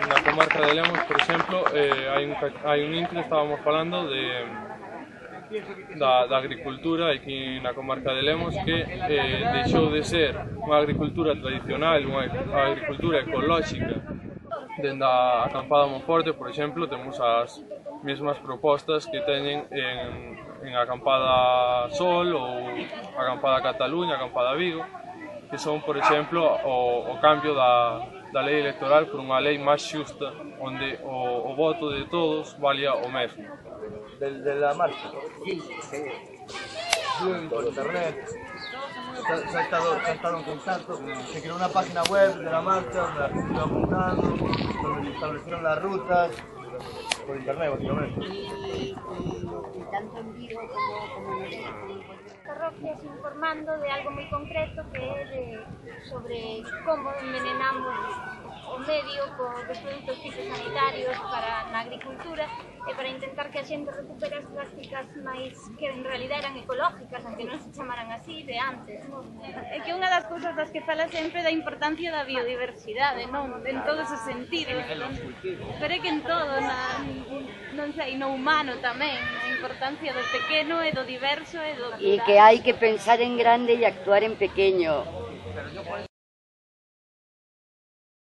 na comarca de Lemos, por exemplo, hai un intre, estábamos falando da agricultura aquí na comarca de Lemos que deixou de ser unha agricultura tradicional, unha agricultura ecolóxica. Dende a acampada Monforte, por exemplo, temos as mesmas propostas que teñen en acampada Sol ou acampada Cataluña, acampada Vigo, que son, por exemplo, o cambio da lei electoral por unha lei máis xusta, onde o voto de todos valía o mesmo. De la marcha. Sí. Por internet. Se ha estado en contacto. Se creó una página web de la marcha donde la gente iba apuntando, donde se establecieron las rutas. Por internet, básicamente. Tanto en Vigo como en parroquias informando de algo moi concreto que é sobre como envenenamos o medio dos produtos fitosanitarios para na agricultura e para intentar que a xente recupere as prácticas máis que en realidad eran ecológicas, aunque non se chamaran así, de antes. É que unha das cousas das que fala sempre da importancia da biodiversidade, non? En todos os sentidos. Pero é que en todo, non sei, no humano tamén, a importancia do pequeno e do diverso e do plural. E que hai que pensar en grande e actuar en pequeño.